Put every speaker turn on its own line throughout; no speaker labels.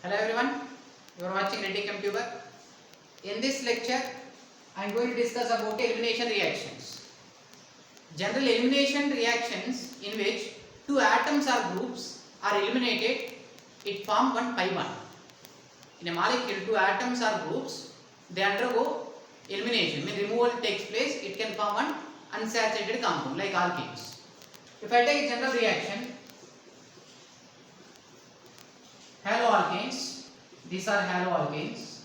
Hello everyone, you are watching Redicam Tuber. In this lecture, I am going to discuss about elimination reactions. General elimination reactions in which two atoms or groups are eliminated, it form one pi bond. In a molecule, two atoms or groups, they undergo elimination. When removal takes place, it can form one unsaturated compound like alkenes. If I take a general reaction, haloalkanes, these are haloalkanes.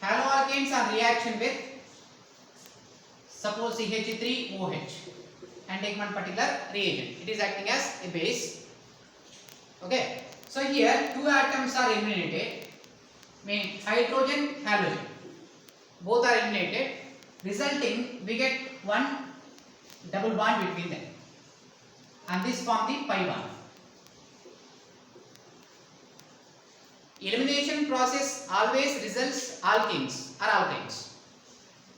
Haloalkanes are reaction with suppose CH3OH and take one particular reagent. It is acting as a base. Okay. So here two atoms are eliminated, mean hydrogen, halogen. Both are eliminated, resulting we get one double bond between them, and this form the pi bond. Elimination process always results alkenes or alkynes.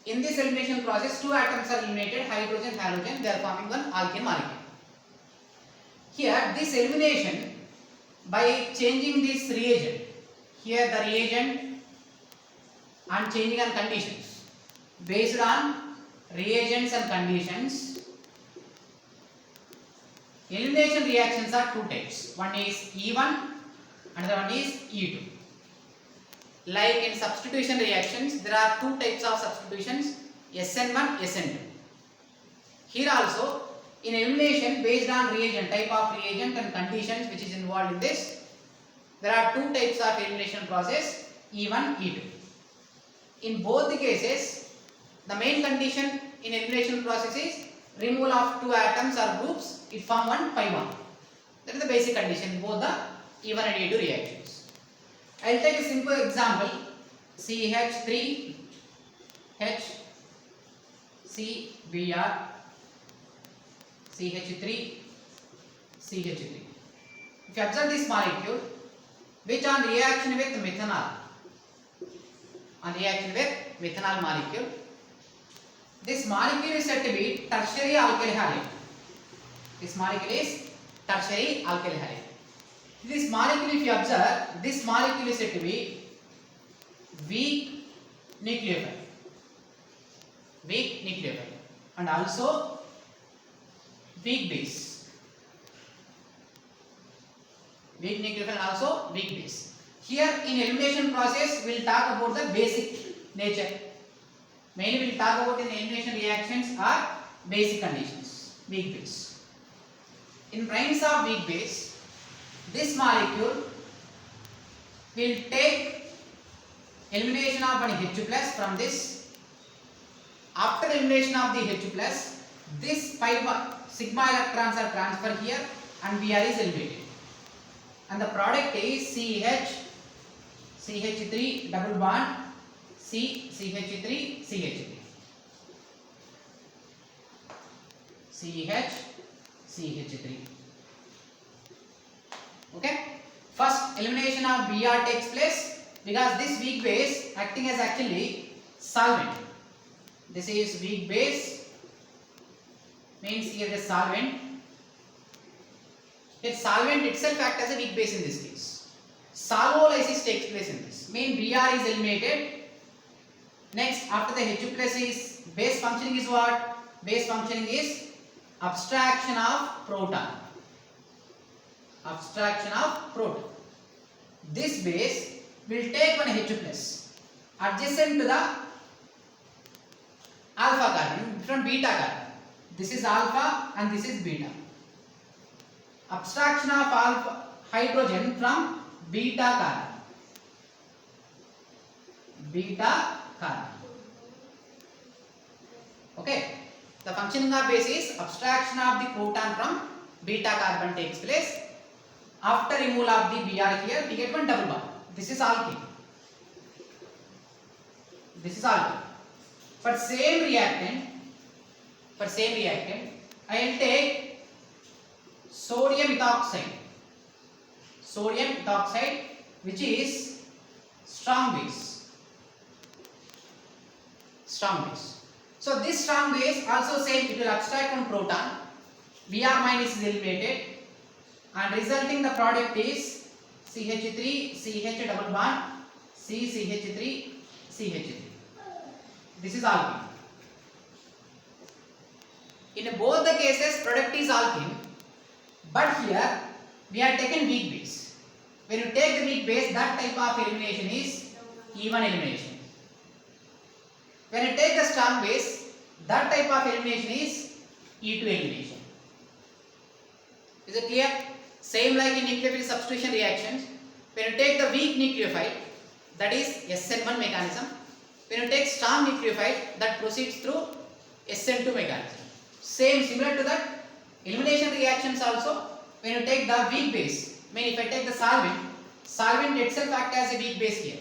In this elimination process, two atoms are eliminated, hydrogen, halogen, they are forming one alkene molecule. Here, this elimination by changing this reagent, here the reagent and changing on conditions. Based on reagents and conditions, elimination reactions are two types. One is E1, another one is E2. Like in substitution reactions, there are two types of substitutions, SN1, SN2. Here also, in elimination based on reagent, type of reagent and conditions which is involved in this, there are two types of elimination process, E1, E2. In both the cases, the main condition in elimination process is removal of two atoms or groups, it form one pi bond. That is the basic condition in both the E1 and E2 reactions. I will take a simple example, CH3, H, CBr, CH3, CH3. If you observe this molecule, which on reaction with methanol, molecule, this molecule is said to be tertiary alkyl halide. This molecule is tertiary alkyl halide. This molecule, if you observe, this molecule is said to be weak nucleophile, and also weak base. Weak nucleophile and also weak base. Here in elimination process, we will talk about the basic nature. Mainly we will talk about in elimination reactions are basic conditions, weak base. In presence of weak base, this molecule will take elimination of an H plus from this. After elimination of the H plus, this sigma electrons are transferred here and Br is eliminated. And the product is CH3 double bond CH3 CH3. Okay. First elimination of Br takes place because this weak base acting as actually solvent. This is weak base, means here the solvent. Here solvent itself acts as a weak base in this case. Solvolysis takes place in this. Mean Br is eliminated. Next, after the H plus is base functioning is what? Base functioning is abstraction of proton. This base will take one H plus adjacent to the alpha carbon from beta carbon. This is alpha and this is beta. Abstraction of alpha hydrogen from beta carbon. Okay. The functioning of base is abstraction of the proton from beta carbon takes place. After removal of the Br here, we get one double bond. This is alkene. For same reactant, I will take sodium ethoxide, which is strong base. So this strong base also same, it will abstract from proton. Br minus is eliminated, and resulting the product is CH3, CH double bond, CCH3, CH3. This is alkene. In both the cases, product is alkene, but here we are taken weak base. When you take the weak base, that type of elimination is even elimination. When you take the strong base, that type of elimination is E2 elimination. Is it clear? Same like in nucleophile substitution reactions. When you take the weak nucleophile, that is SN1 mechanism. When you take strong nucleophile, that proceeds through SN2 mechanism. Similar to that, elimination reactions also. When you take the weak base, if I take the solvent itself acts as a weak base here.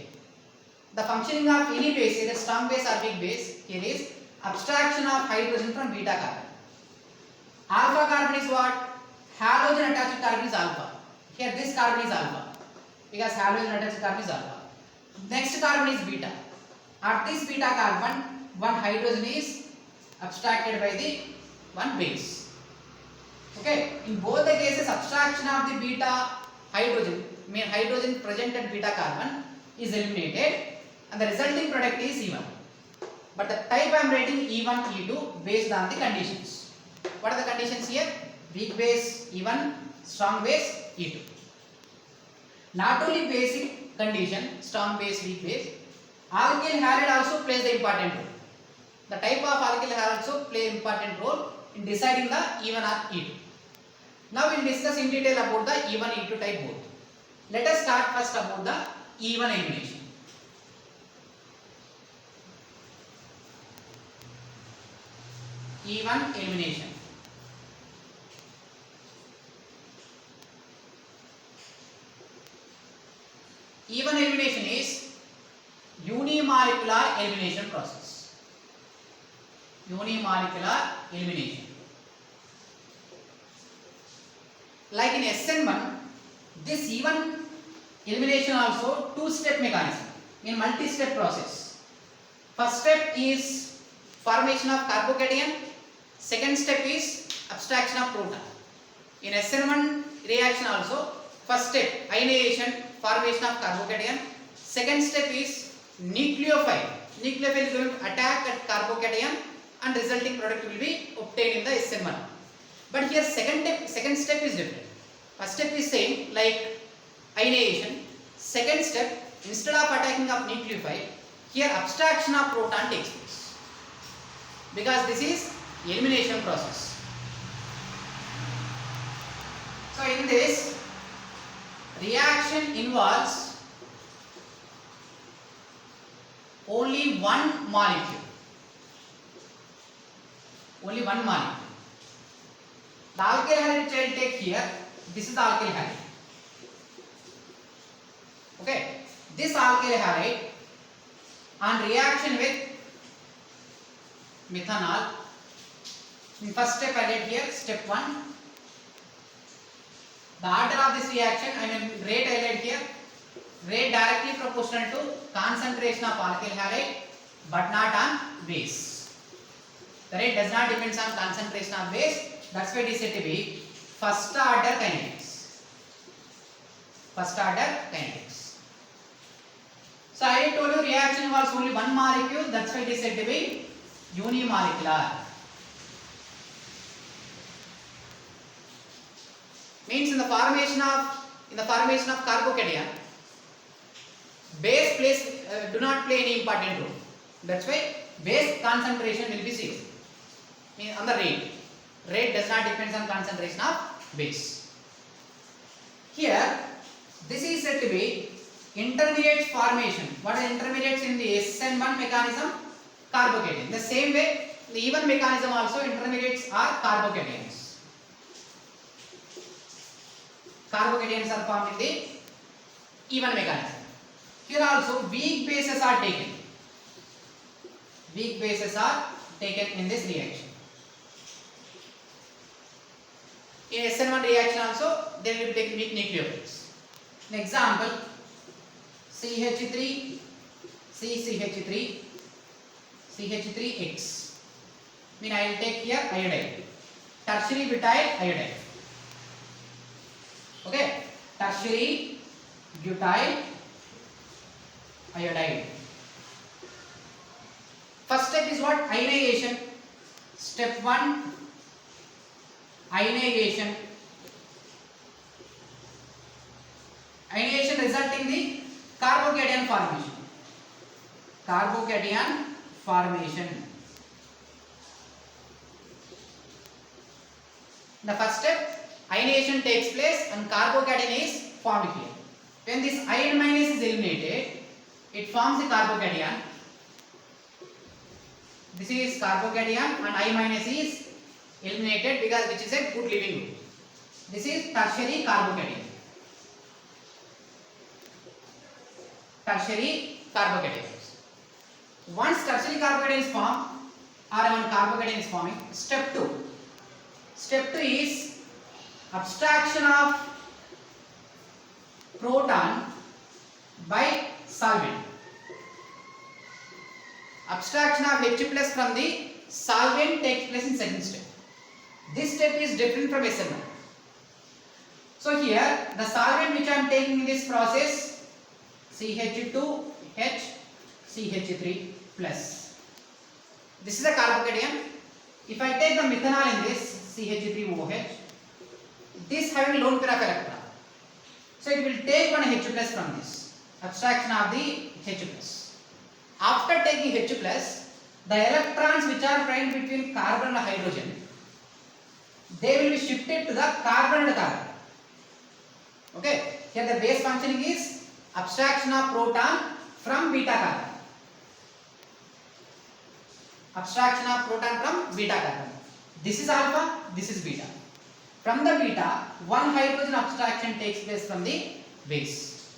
The functioning of any base, either strong base or weak base, here is abstraction of hydrogen from beta carbon. Alpha carbon is what? Halogen attached carbon is alpha. Here this carbon is alpha because halogen attached carbon is alpha. Next carbon is beta. At this beta carbon, one hydrogen is abstracted by the one base. Okay. In both the cases, abstraction of the beta hydrogen present at beta carbon is eliminated, and the resulting product is E1. But the type I am writing E1, E2 based on the conditions. What are the conditions here? Weak base E1, strong base E2. Not only basic condition, strong base, weak base, alkyl halide also plays the important role. The type of alkyl halide also play important role in deciding the E1 or E2. Now we will discuss in detail about the E1, E2 type both. Let us start first about the E1 elimination. E1 elimination. E1 elimination is unimolecular elimination process. Unimolecular elimination. Like in SN1, this E1 elimination also two-step mechanism in multi-step process. First step is formation of carbocation. Second step is abstraction of proton. In SN1 reaction also, first step ionization, formation of carbocation. Second step is nucleophile. Nucleophile is going to attack at carbocation and resulting product will be obtained in the SN1. But here second step is different. First step is same like ionization. Second step, instead of attacking of nucleophile, here abstraction of proton takes place. Because this is elimination process. So in this, reaction involves only one molecule. Only one molecule. The alkyl halide which I will take here, this is the alkyl halide. Okay. This alkyl halide on reaction with methanol, in first step I write here, step 1. The order of this reaction, rate I write here, rate directly proportional to concentration of alkyl halide but not on base. The rate does not depend on concentration of base, that's why it is said to be first order kinetics. First order kinetics. So I told you reaction involves only one molecule, that's why it is said to be unimolecular. Means in the formation of carbocation, base do not play any important role. That's why base concentration will be same. Means on the rate. Rate does not depend on concentration of base. Here, this is said to be intermediate formation. What are intermediates in the SN1 mechanism? Carbocation. The same way, the E1 mechanism also intermediates are carbocations. Carbocations are formed in the E1 mechanism. Here also weak bases are taken. Weak bases are taken in this reaction. In SN1 reaction also, they will take weak nucleophiles. An example, CH3, CCH3, CH3X. I will take here iodide. Tertiary butyl iodide. Okay, tertiary butyl iodide. First step is what? Ionization. Step 1, ionization. Ionization resulting in the carbocation formation. Carbocation formation. The first step, ionization takes place and carbocation is formed here. When this iron minus is eliminated, it forms the carbocation. This is carbocation and I minus is eliminated because which is a good leaving group. This is tertiary carbocation. Tertiary carbocation. Once tertiary carbocation is formed or when carbocation is forming, step 2. Step 2 is abstraction of proton by solvent. Abstraction of H plus from the solvent takes place in second step. This step is different from SN1. So here the solvent which I am taking in this process, CH2H CH3 plus. This is a carbocation. If I take the methanol in this CH3OH, this having lone pair of electron. So it will take one H plus from this. Abstraction of the H plus. After taking H plus, the electrons which are present between carbon and hydrogen, they will be shifted to the carbon and carbon. Okay. Here the base functioning is abstraction of proton from beta carbon. Abstraction of proton from beta carbon. This is alpha, this is beta. From the beta, one hydrogen abstraction takes place from the base.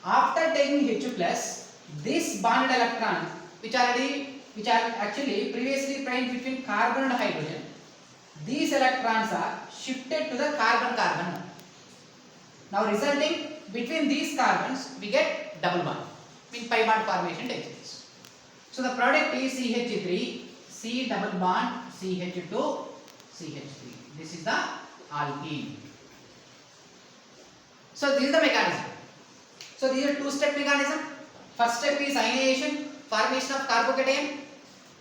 After taking H plus, this bonded electron which are actually previously present between carbon and hydrogen, these electrons are shifted to the carbon-carbon. Now resulting between these carbons we get double bond, means pi bond formation takes place. So the product is CH3, C double bond, CH2, CH3. This is the alkene. So this is the mechanism. So these are two-step mechanism. First step is ionization, formation of carbocation.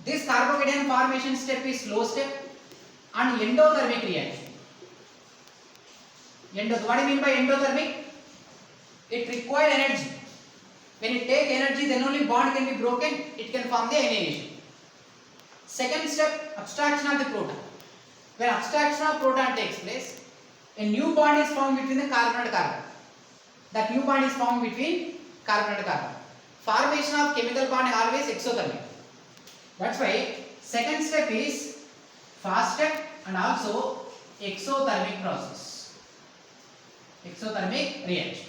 This carbocation formation step is slow step and endothermic reaction. What do you mean by endothermic? It requires energy. When it take energy, then only bond can be broken. It can form the ionization. Second step, abstraction of the proton. When abstraction of proton takes place, a new bond is formed between the carbon and carbon. That new bond is formed between carbon and carbon. Formation of chemical bond is always exothermic. That's why second step is fast step and also exothermic process. Exothermic reaction.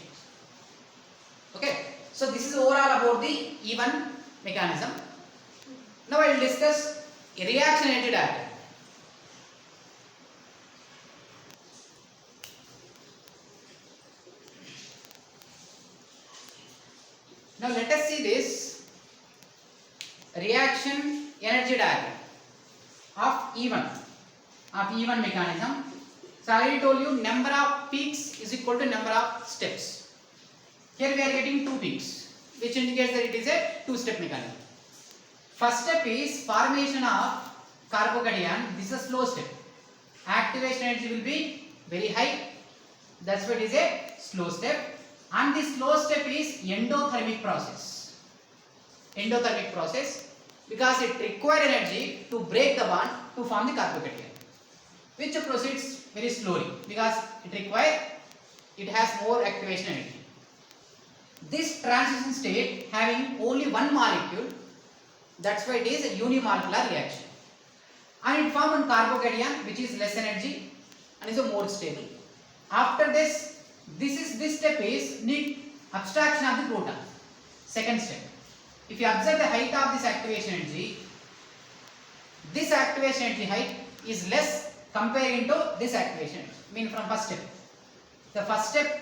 Okay. So this is overall about the E1 mechanism. Now I will discuss a reaction energy diagram. Now let us see this reaction energy diagram of E1 mechanism. So I already told you number of peaks is equal to number of steps. Here we are getting 2 peaks, which indicates that it is a two-step mechanism. First step is formation of carbocation. This is a slow step. Activation energy will be very high. That's why it is a slow step. And the slow step is endothermic process. Endothermic process because it requires energy to break the bond to form the carbocation, which proceeds very slowly because it has more activation energy. This transition state having only one molecule, that's why it is a unimolecular reaction. And it forms one carbocation which is less energy and is more stable. After this step is abstraction of the proton. Second step. If you observe the height of this activation energy, this activation energy height is less comparing to this activation energy. Mean from first step. The first step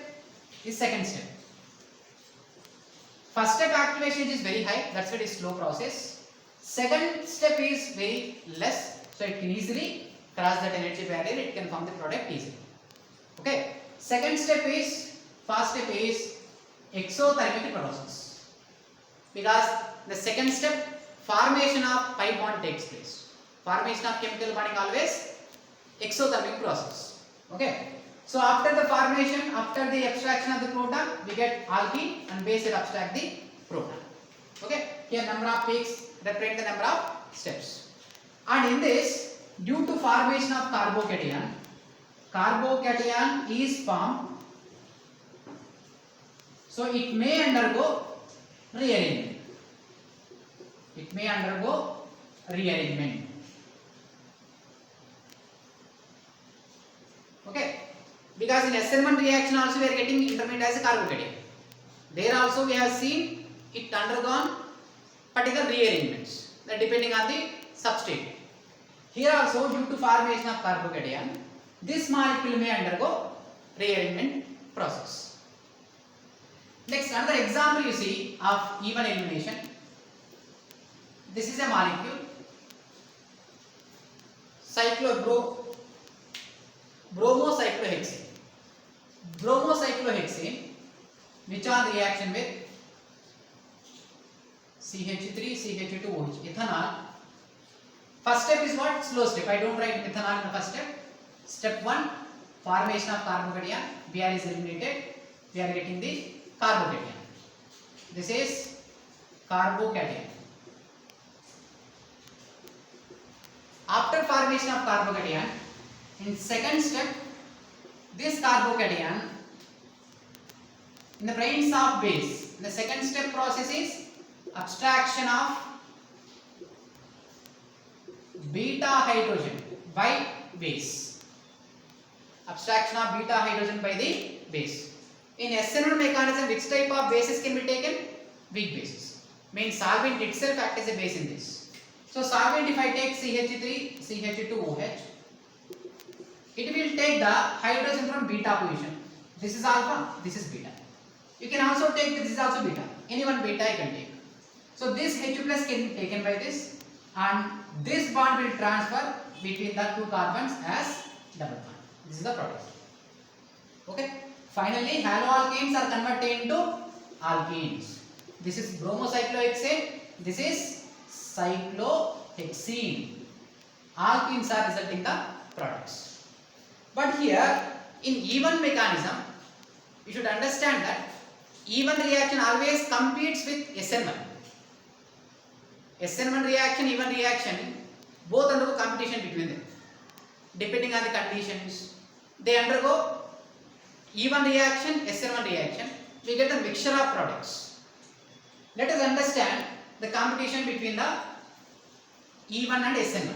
is second step. First step activation energy is very high, that's why it is slow process. Second step is very less, so it can easily cross that energy barrier, it can form the product easily. Okay. Second step is, first step is exothermic process, because the second step formation of pi bond takes place. Formation of chemical bonding always exothermic process. Okay, so after the formation, after the abstraction of the proton, we get alkene and base will abstract the proton. Okay, here number of peaks represent the number of steps, and in this, due to formation of carbocation is formed, so it may undergo rearrangement. Okay, because in SN1 reaction also we are getting intermediate as a carbocation. There also we have seen it undergone particular rearrangements, that depending on the substrate. Here also, due to formation of carbocation, this molecule may undergo rearrangement process. Next, another example you see of even elimination. This is a molecule bromocyclohexane. Bromocyclohexane, which are reaction with CH3, CH2OH, ethanol. First step is what? Slow step. I don't write ethanol in the first step. Step 1, formation of carbocation. Br is eliminated. We are getting the carbocation. This is carbocation. After formation of carbocation, in second step, this carbocation in the presence of base, the second step process is abstraction of beta hydrogen by base. Abstraction of beta hydrogen by the base. In SN1 mechanism, which type of bases can be taken? Weak bases. Means solvent itself acts as a base in this. So solvent, if I take CH3, CH2OH, it will take the hydrogen from beta position. This is alpha, this is beta. You can also take this is also beta. Any one beta you can take. So this H plus can be taken by this, and this bond will transfer between the two carbons as double bond. This is the product. Okay. Finally, haloalkanes are converted into alkenes. This is bromocyclohexane. This is cyclohexene. Alkenes are resulting the products. But here, in even mechanism, you should understand that even reaction always competes with SN1. SN1 reaction, even reaction, both undergo competition between them. Depending on the conditions, they undergo even reaction, SN1 reaction, we get a mixture of products. Let us understand the competition between the E1 and SN1.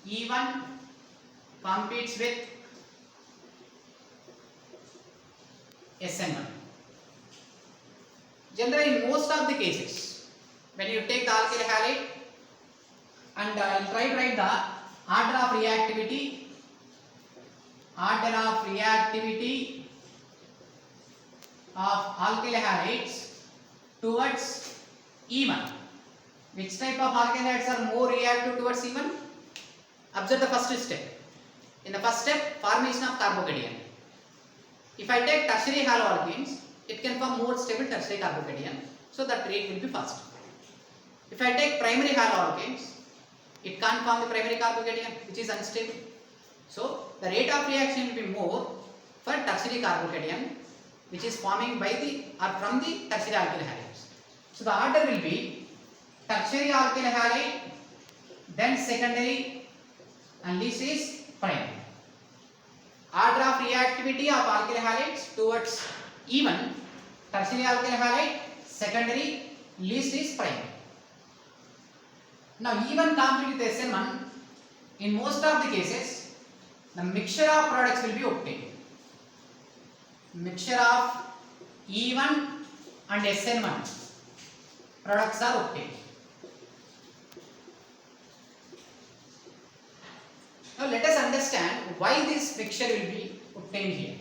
E1 competes with SN1. Generally, in most of the cases, when you take the alkyl halide, and I will try to write the order of reactivity of alkyl halides towards E1. Which type of alkyl halides are more reactive towards E1? Observe the first step. In the first step, formation of carbocation. If I take tertiary haloalkanes, it can form more stable tertiary carbocation, so that rate will be fast. If I take primary haloalkanes, it can't form the primary carbocation, which is unstable. So the rate of reaction will be more for tertiary carbocation, which is forming by the or from the tertiary alkyl halides. So the order will be tertiary alkyl halide, then secondary, and this is primary. Order of reactivity of alkyl halides towards E1, tertiary alkyl halide, secondary, least is primary. Now E1 competes with SN1. In most of the cases, the mixture of products will be obtained. Mixture of E1 and SN1 products are obtained. Now let us understand why this mixture will be obtained here.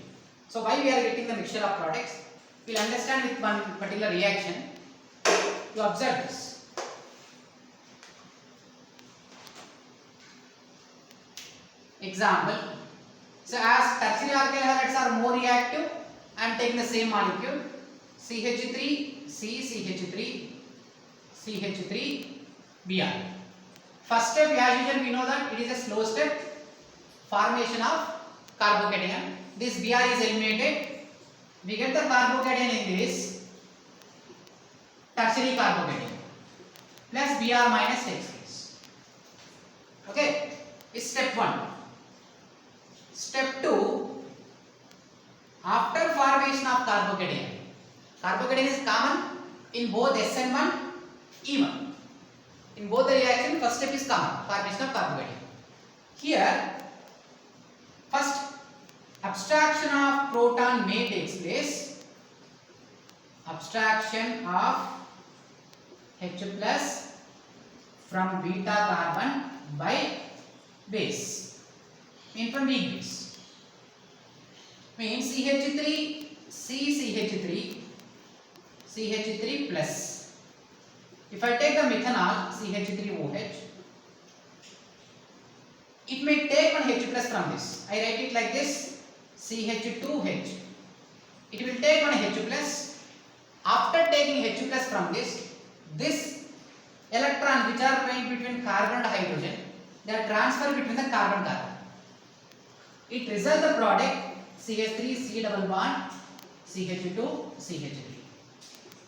So why we are getting the mixture of products? We will understand with one particular reaction. You observe this. Example. So as tertiary alkyl halides are more reactive, I am taking the same molecule CH3, CH3, CH3, Br. First step, as usual, we know that it is a slow step, formation of carbocation. This Br is eliminated. We get the carbocation in this tertiary carbocation plus Br minus takes place. Okay, it's step 1. Step 2, after formation of carbocation, carbocation is common in both SN1, E1. In both the reaction, first step is common, formation of carbocation. Here, first abstraction of proton may takes place. Abstraction of H plus from beta carbon by base, mean from weak base. Means CH3, CCH3, CH3 plus. If I take the methanol CH3OH, it may take one H plus from this. I write it like this, CH2H. It will take one H plus. After taking H plus from this electron which are going between carbon and hydrogen, they are transferred between the carbon. It results the product CH3 C double bond CH2 CH3,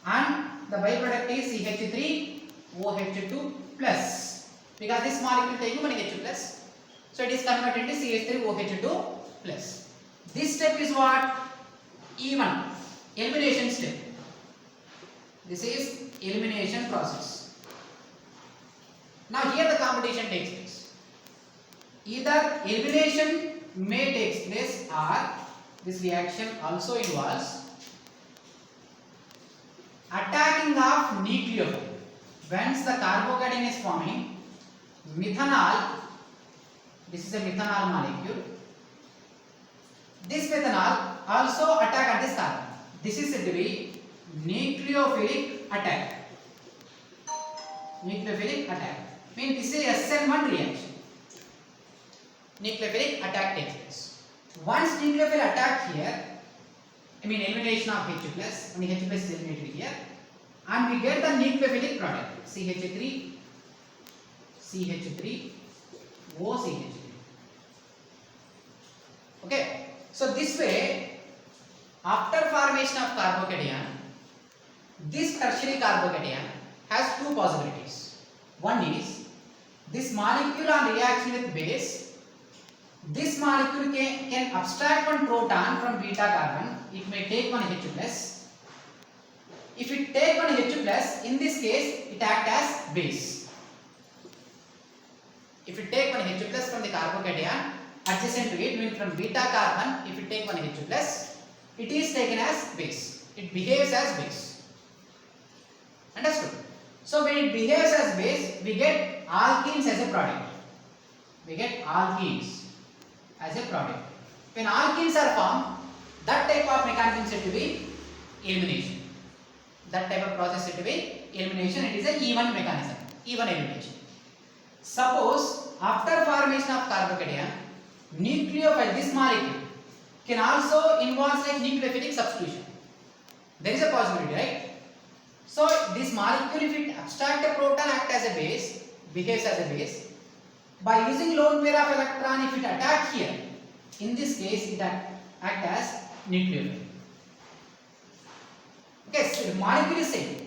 and the byproduct is CH3 OH2 plus, because this molecule taking one H plus, so it is converted into CH3 OH2 plus. This step is what? E1, elimination step. This is elimination process. Now here the competition takes place. Either elimination may takes place or this reaction also involves attacking of nucleophile. Once the carbocation is forming, methanol, this is a methanol molecule. This methanol also attack at this carbon. This is said to be nucleophilic attack. Nucleophilic attack. Means this is SN1 reaction. Nucleophilic attack takes place. Once nucleophile attack here, I mean elimination of H plus, when H plus is eliminated here, and we get the nucleophilic product CH3, CH3, OCH3. Okay, so this way, after formation of carbocation, this tertiary carbocation has two possibilities. One is this molecule on reaction with base, this molecule can abstract one proton from beta carbon. It may take one H plus. If it take one H plus, in this case it act as base. If it take one H plus from the carbocation adjacent to it, means from beta carbon, if it take one H plus, it is taken as base. It behaves as base. Understood? So when it behaves as base, we get alkenes as a product. We get alkenes as a product. When alkenes are formed, that type of mechanism is said to be elimination. That type of process is said to be elimination. It is a E1 mechanism, E1 elimination. Suppose after formation of carbocation, nucleophile, this molecule, can also involve like nucleophilic substitution. There is a possibility, right? So this molecule, if it abstract a proton, act as a base, behaves as a base. By using lone pair of electron, if it attack here, in this case it act as nucleophile. Okay, so the molecule is same.